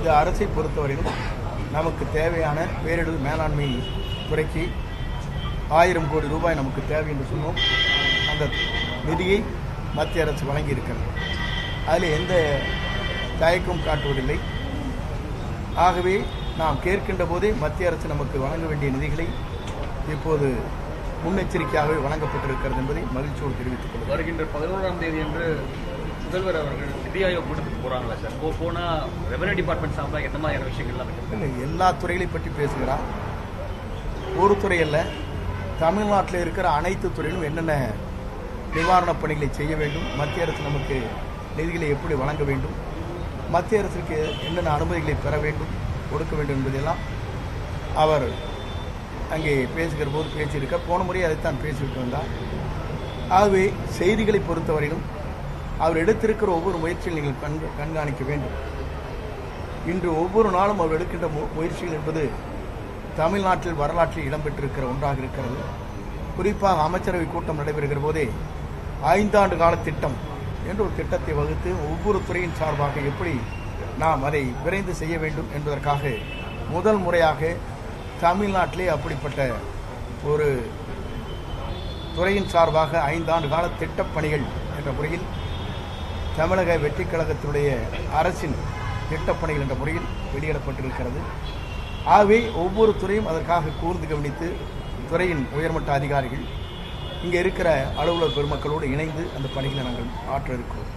இந்த அரசை பொறுத்தவரையிலும் நமக்கு தேவையான பேரிடர் மேலாண்மை துறைக்கு 1000 கோடி ரூபாய் நமக்கு தேவை என்று சொன்னோம். அந்த நிதியை மத்திய அரசு வழங்கியிருக்கிறது. அதில் எந்த தயக்கம் காட்டுவதில்லை. ஆகவே நாம் கேட்கின்ற போதே மத்திய அரசு நமக்கு வழங்க வேண்டிய நிதிகளை இப்போது முன்னெச்சரிக்கையாகவே வழங்கப்பட்டிருக்கிறது என்பதை மகிழ்ச்சியோடு தெரிவித்துக் கொள்கிறேன். வருகின்ற 11ஆம் தேதி என்று முதல்வர் அவர்கள் நிதி ஆயோக் கூட்டத்துக்கு போகிறாங்களா சார்? போனால் ரெவன்யூ டிபார்ட்மெண்ட் சார்பாக எந்த மாதிரியான விஷயங்கள்லாம் இல்லை, எல்லா துறைகளை பற்றி பேசுகிறார். ஒரு துறை அல்ல, தமிழ்நாட்டில் இருக்கிற அனைத்து துறையிலும் என்னென்ன நிவாரணப் பணிகளை செய்ய வேண்டும், மத்திய அரசு நமக்கு நிதிகளை எப்படி வழங்க வேண்டும், மத்திய அரசுக்கு என்னென்ன அனுமதிகளை பெற வேண்டும், கொடுக்க வேண்டும் என்பதெல்லாம் அவர் அங்கே பேசுகிற போது பேசியிருக்க. போன முறை அதைத்தான் பேசிவிட்டு வந்தார். ஆகவே செய்திகளை பொறுத்தவரையிலும் அவர் எடுத்திருக்கிற ஒவ்வொரு முயற்சியில் நீங்கள் கண்காணிக்க வேண்டும். இன்று ஒவ்வொரு நாளும் அவர் எடுக்கின்ற முயற்சிகள் என்பது தமிழ்நாட்டில் வரலாற்றில் இடம்பெற்றிருக்கிற ஒன்றாக இருக்கிறது. குறிப்பாக அமைச்சரவை கூட்டம் நடைபெறுகிற போதே 5 ஆண்டு கால திட்டம் என்று ஒரு திட்டத்தை வகுத்து ஒவ்வொரு துறையின் சார்பாக எப்படி நாம் அதை விரைந்து செய்ய வேண்டும் என்பதற்காக முதல் முறையாக தமிழ்நாட்டிலே அப்படிப்பட்ட ஒரு துறையின் சார்பாக 5 ஆண்டு கால திட்டப்பணிகள் என்ற முறையில் தமிழக வெற்றிக் கழகத்தினுடைய அரசின் திட்டப்பணிகள் என்ற முறையில் வெளியிடப்பட்டிருக்கிறது. ஆகவே ஒவ்வொரு துறையும் அதற்காக கூர்ந்து கவனித்து துறையின் உயர்மட்ட அதிகாரிகள் இங்கே இருக்கிற அலுவலர் பெருமக்களோடு இணைந்து அந்த பணிகளை நாங்கள் ஆற்ற இருக்கிறோம்.